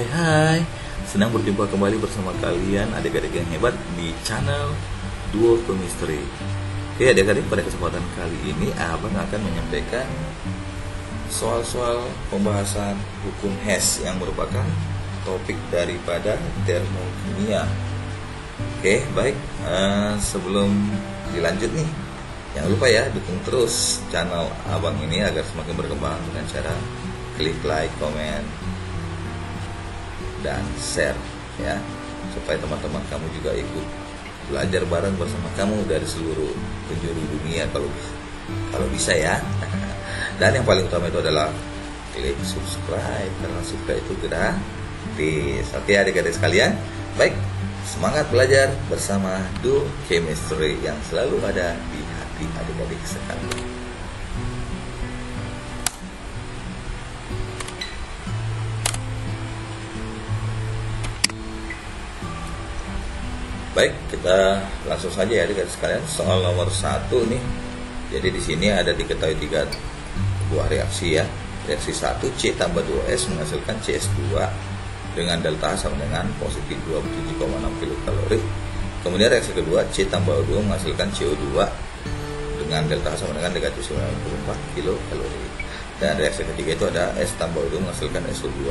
Hai, senang berjumpa kembali bersama kalian adik-adik yang hebat di channel Duo Chemistry. Oke adik-adik, pada kesempatan kali ini Abang akan menyampaikan soal-soal pembahasan hukum Hess yang merupakan topik daripada termokimia. Oke, baik, sebelum dilanjut nih, jangan lupa ya dukung terus channel Abang ini agar semakin berkembang dengan cara klik like, komen, dan share ya, supaya teman-teman kamu juga ikut belajar bareng bersama kamu dari seluruh penjuru dunia kalau bisa ya. Dan yang paling utama itu adalah klik subscribe, karena subscribe itu gratis. Oke adik-adik sekalian, baik, semangat belajar bersama Duo Chemistry yang selalu ada di hati adik-adik sekalian. Baik, kita langsung saja ya adik-adik sekalian. Soal nomor 1 nih. Jadi di sini ada diketahui 3 buah reaksi ya. Reaksi 1, C tambah 2S menghasilkan CS2 dengan delta sama dengan positif 27,6 kilokalori. Kemudian reaksi kedua, C tambah O2 menghasilkan CO2 dengan delta sama dengan negatif 94 kilokalori. Dan reaksi ketiga itu ada S tambah O2 menghasilkan SO2,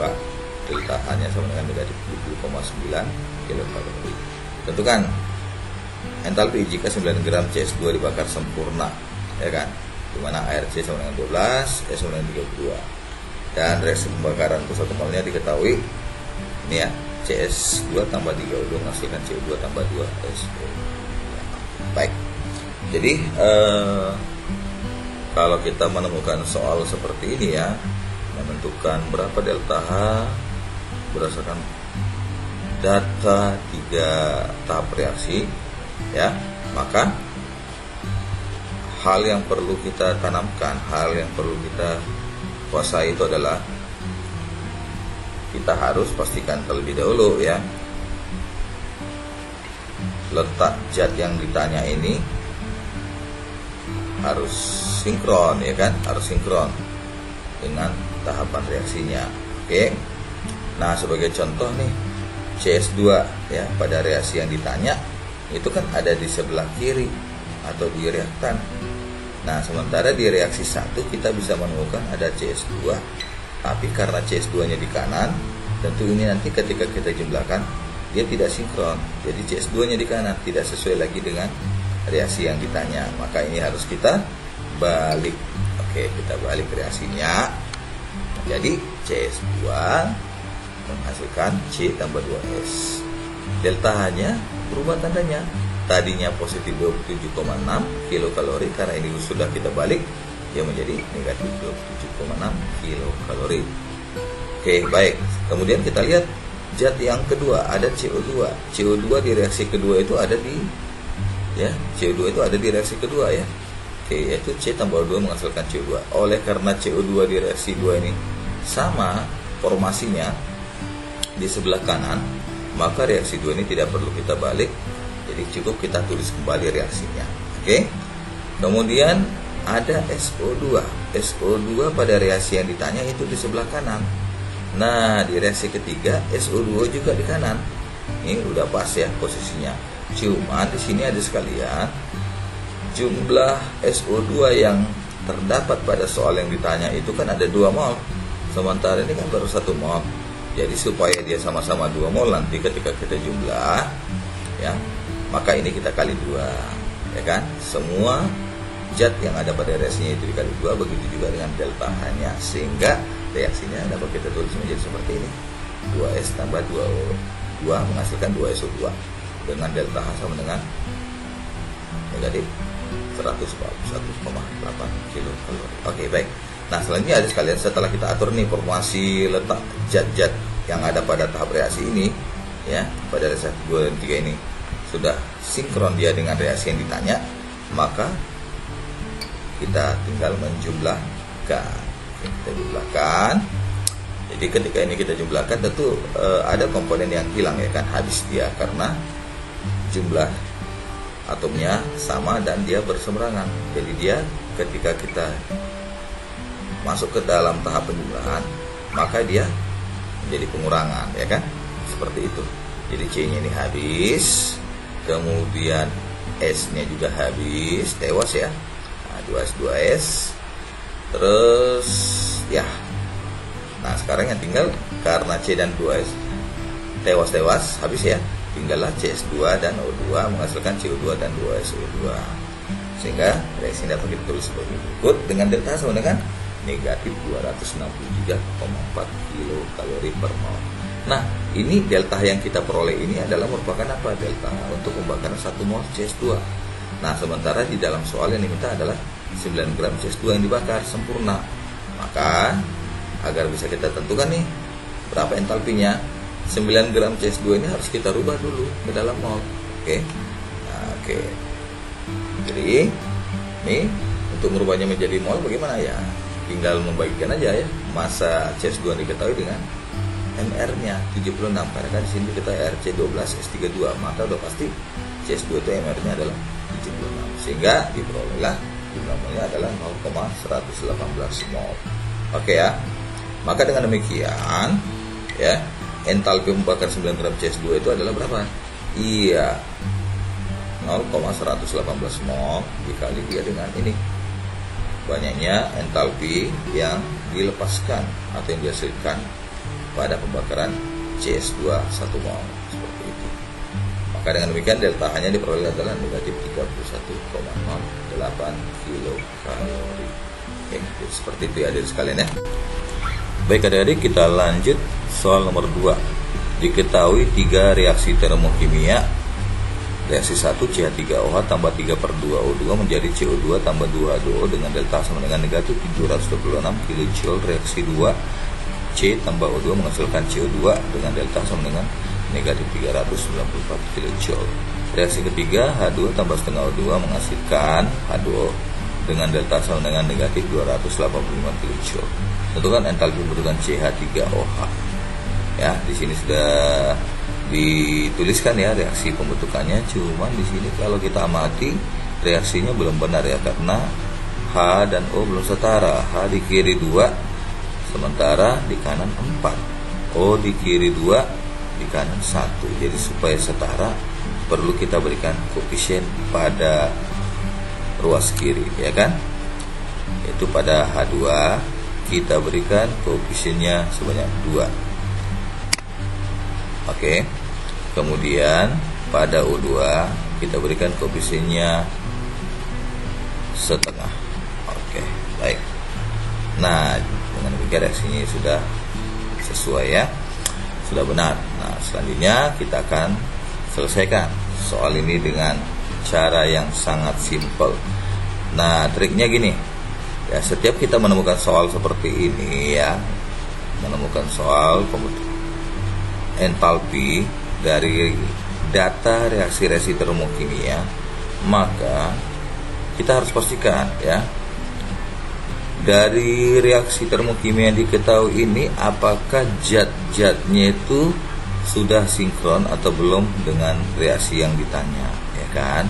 delta H-nya sama dengan negatif 70,9 kilokalori. Tentukan entalpi jika 9 gram CS2 dibakar sempurna, ya kan? Dimana air C sama dengan 12, S sama dengan 32. Dan reaksi pembakaran per 1 molnya diketahui ini ya, CS2 tambah 3O2 menghasilkan CO2 tambah 2 SO. Baik. Jadi kalau kita menemukan soal seperti ini ya, menentukan berapa delta H berdasarkan data 3 tahap reaksi ya, maka hal yang perlu kita tanamkan, hal yang perlu kita kuasai itu adalah kita harus pastikan terlebih dahulu ya, letak zat yang ditanya ini harus sinkron ya kan, harus sinkron dengan tahapan reaksinya. Oke. Nah, sebagai contoh nih, CS2 ya, pada reaksi yang ditanya itu kan ada di sebelah kiri atau di reaktan. Nah, sementara di reaksi 1 kita bisa menemukan ada CS2, tapi karena CS2-nya di kanan, tentu ini nanti ketika kita jumlahkan dia tidak sinkron. Jadi CS2-nya di kanan, tidak sesuai lagi dengan reaksi yang ditanya. Maka ini harus kita balik. Oke, kita balik reaksinya. Jadi CS2 menghasilkan C tambah 2S. Delta H-nya berubah tandanya. Tadinya positif 27,6 kilokalori, karena ini sudah kita balik, dia menjadi negatif 27,6 kilokalori. Oke, baik. Kemudian kita lihat zat yang kedua, ada CO2. CO2 di reaksi kedua itu ada di ya, CO2 itu ada di reaksi kedua ya. Oke, yaitu C tambah 2 menghasilkan CO2. Oleh karena CO2 di reaksi 2 ini sama formasinya di sebelah kanan, maka reaksi 2 ini tidak perlu kita balik, jadi cukup kita tulis kembali reaksinya. Oke. Kemudian ada SO2. SO2 pada reaksi yang ditanya itu di sebelah kanan. Nah, di reaksi ketiga SO2 juga di kanan. Ini udah pas ya posisinya. Cuma di sini ada sekalian, jumlah SO2 yang terdapat pada soal yang ditanya itu kan ada 2 mol. Sementara ini kan baru 1 mol. Jadi supaya dia sama-sama 2 mol nanti ketika kita jumlah ya, maka ini kita kali 2 ya kan. Semua zat yang ada pada reaksinya itu dikali 2, begitu juga dengan delta H-nya, sehingga reaksinya dapat kita tulis menjadi seperti ini. 2S tambah 2O2 menghasilkan 2SO2 dengan delta H sama dengan negatif 141,8 kilokalori. Oke, baik. Nah, selanjutnya ada sekalian, setelah kita atur nih formasi letak zat-zat yang ada pada tahap reaksi ini ya, pada reaksi 2 dan 3 ini sudah sinkron dia dengan reaksi yang ditanya, maka kita tinggal menjumlahkan. Kita jumlahkan. Jadi ketika ini kita jumlahkan, tentu ada komponen yang hilang ya kan, habis dia karena jumlah atomnya sama dan dia berseberangan. Jadi dia ketika kita masuk ke dalam tahap penjumlahan, maka dia jadi pengurangan, ya kan? Seperti itu. Jadi C-nya ini habis, kemudian S-nya juga habis, tewas ya. Nah, 2S 2S. Terus ya. Nah, sekarang yang tinggal karena C dan 2S tewas habis ya. Tinggallah CS2 dan O2 menghasilkan CO2 dan 2SO2. Sehingga reaksi dapat ditulis sebagai berikut dengan delta sama dengan negatif 263,4 kilokalori per mol. Nah, ini delta yang kita peroleh ini adalah merupakan apa? Delta untuk pembakaran 1 mol CS2. Nah, sementara di dalam soal yang diminta adalah 9 gram CS2 yang dibakar sempurna. Maka, agar bisa kita tentukan nih berapa entalpinya, 9 gram CS2 ini harus kita rubah dulu ke dalam mol. Oke. Nah, oke. Jadi, nih untuk merubahnya menjadi mol bagaimana ya? Tinggal membagikan aja ya massa CS2 diketahui dengan MR-nya 76, karena kan di sini kita RC12 S32, maka udah pasti CS2 itu MR-nya adalah 76, sehingga diperolehlah jumlah molnya adalah 0,118 mol. Oke ya. Maka dengan demikian ya, entalpi membakar 9 gram CS2 itu adalah berapa? Iya, 0,118 mol dikali dia dengan ini, banyaknya entalpi yang dilepaskan atau yang dihasilkan pada pembakaran CS2 1 mol, seperti itu. Maka dengan demikian delta hanya diperoleh adalah negatif 31,08 kilokalori. Oke, seperti itu ya adik sekalian ya. Baik adik-adik, kita lanjut soal nomor 2. Diketahui 3 reaksi termokimia. Reaksi 1 CH3OH tambah 3/2O2 menjadi CO2 tambah 2H2O dengan delta sama dengan negatif 726 kJ. Reaksi 2 C tambah O2 menghasilkan CO2 dengan delta sama dengan negatif 394 kJ. Reaksi ketiga H2 tambah setengah O2 menghasilkan H2O dengan delta sama dengan negatif 285 kJ. Tentukan entalpi pembentukan CH3OH. Ya, di sini sudah dituliskan ya reaksi pembentukannya, cuman di sini kalau kita amati reaksinya belum benar ya, karena H dan O belum setara. H di kiri 2, sementara di kanan 4. O di kiri 2, di kanan 1. Jadi supaya setara perlu kita berikan koefisien pada ruas kiri, ya kan? Itu pada H2 kita berikan koefisiennya sebanyak 2. Oke. Kemudian pada O2 kita berikan koefisiennya setengah. Oke, baik. Nah, dengan demikian reaksinya sudah sesuai ya, sudah benar. Nah, selanjutnya kita akan selesaikan soal ini dengan cara yang sangat simpel. Nah, triknya gini ya, setiap kita menemukan soal seperti ini ya, menemukan soal entalpi dari data reaksi-reaksi termokimia, maka kita harus pastikan ya, dari reaksi termokimia yang diketahui ini apakah zat-zatnya itu sudah sinkron atau belum dengan reaksi yang ditanya, ya kan?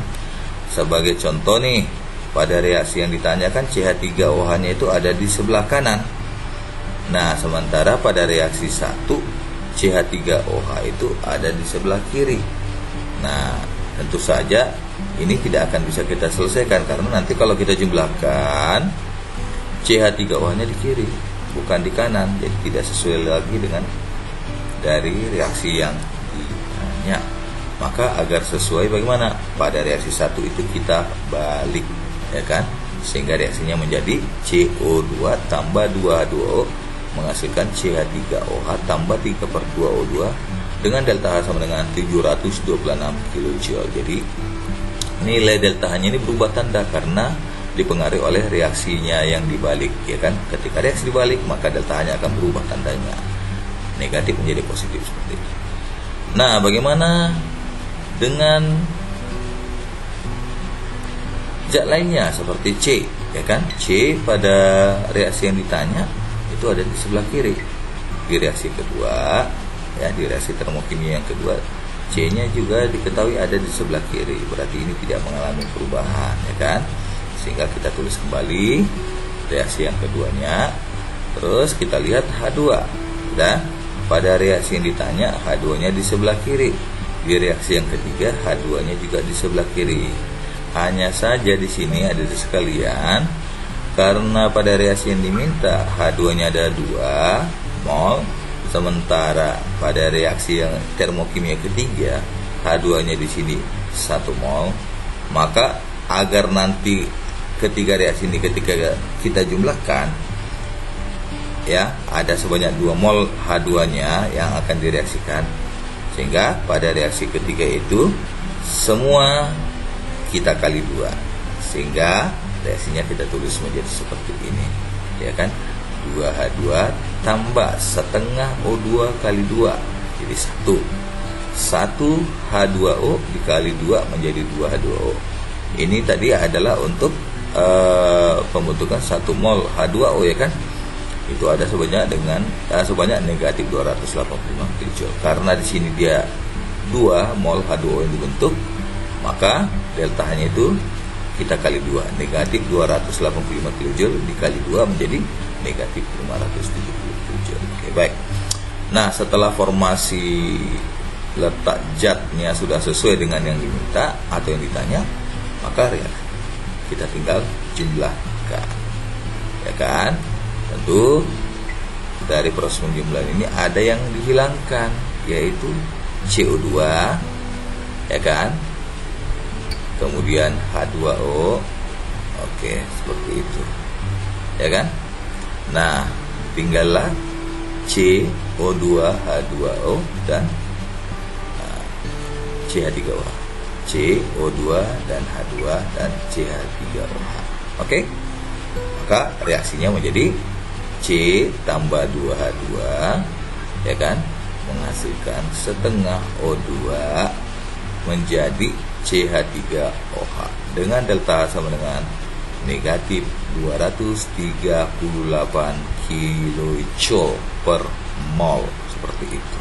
Sebagai contoh nih, pada reaksi yang ditanyakan CH3OH-nya itu ada di sebelah kanan. Nah, sementara pada reaksi 1 CH3OH itu ada di sebelah kiri. Nah, tentu saja ini tidak akan bisa kita selesaikan, karena nanti kalau kita jumlahkan CH3OH-nya di kiri, bukan di kanan. Jadi tidak sesuai lagi dengan dari reaksi yang ditanya. Maka agar sesuai bagaimana? Pada reaksi 1 itu kita balik, ya kan? Sehingga reaksinya menjadi CO2 tambah 2H2O menghasilkan CH3OH tambah 3/2O2 dengan delta H sama dengan 726 kJ. Jadi nilai delta H-nya ini berubah tanda karena dipengaruhi oleh reaksinya yang dibalik, ya kan? Ketika reaksi dibalik, maka delta H-nya akan berubah tandanya, negatif menjadi positif, seperti itu. Nah, bagaimana dengan zat lainnya seperti C, ya kan? C pada reaksi yang ditanya itu ada di sebelah kiri. Di reaksi kedua ya, di reaksi termokimia yang kedua, C-nya juga diketahui ada di sebelah kiri. Berarti ini tidak mengalami perubahan, ya kan? Sehingga kita tulis kembali reaksi yang keduanya. Terus kita lihat H2. Udah. pada reaksi yang ditanya H2-nya di sebelah kiri. Di reaksi yang ketiga H2-nya juga di sebelah kiri. Hanya saja di sini ada sekalian, karena pada reaksi yang diminta H2-nya ada 2 mol, sementara pada reaksi yang termokimia ketiga H2-nya di sini 1 mol, maka agar nanti ketiga reaksi ini ketika kita jumlahkan ya ada sebanyak 2 mol H2-nya yang akan direaksikan, sehingga pada reaksi ketiga itu semua kita kali 2, sehingga reaksinya kita tulis menjadi seperti ini, ya kan? 2H2 tambah setengah O2 kali 2 jadi 1 H2O dikali 2 menjadi 2H2O. Ini tadi adalah untuk pembentukan 1 mol H2O, ya kan? Itu ada sebanyak negatif 285 kilojoule. Karena di sini dia 2 mol H2O yang dibentuk, maka deltanya itu kita kali 2, negatif 285 kilojoule dikali 2 menjadi negatif 570 kilojoule. Oke, baik. Nah, setelah formasi letak zatnya sudah sesuai dengan yang diminta atau yang ditanya, maka ya kita tinggal jumlahkan, ya kan? Tentu dari proses penjumlahan ini ada yang dihilangkan, yaitu CO2, ya kan? Kemudian H2O. Oke, seperti itu, ya kan? Nah, tinggallah CO2H2O dan CH3OH. CO2 dan H2 dan CH3OH. Oke? Maka reaksinya menjadi C tambah 2H2, ya kan? Menghasilkan setengah O2 menjadi CH3OH dengan delta sama dengan negatif 238 kilojoule per mol, seperti itu.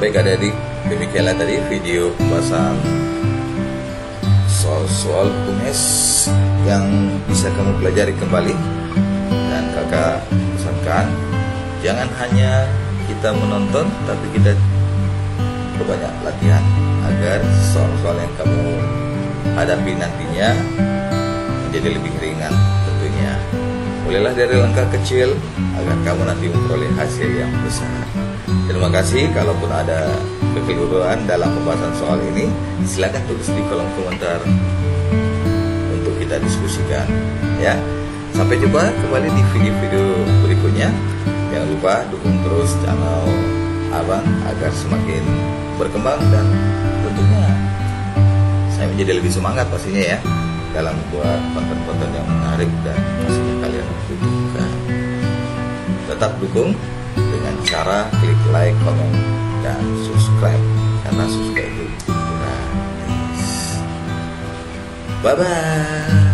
Baik adik-adik, demikianlah tadi video pembahasan soal-soal UNES yang bisa kamu pelajari kembali. Dan kakak pesankan, jangan hanya kita menonton, tapi kita perbanyak latihan agar soal-soal yang kamu hadapi nantinya menjadi lebih ringan tentunya. Mulailah dari langkah kecil agar kamu nanti memperoleh hasil yang besar. Terima kasih. Kalaupun ada kekeliruan dalam pembahasan soal ini, silakan tulis di kolom komentar untuk kita diskusikan, ya. Sampai jumpa kembali di video-video berikutnya. Jangan lupa dukung terus channel Abang agar semakin berkembang dan tentunya saya menjadi lebih semangat pastinya ya dalam membuat konten-konten yang menarik dan pastinya kalian butuhkan. Tetap dukung dengan cara klik like, komen, dan subscribe, karena subscribe itu gratis. Bye bye.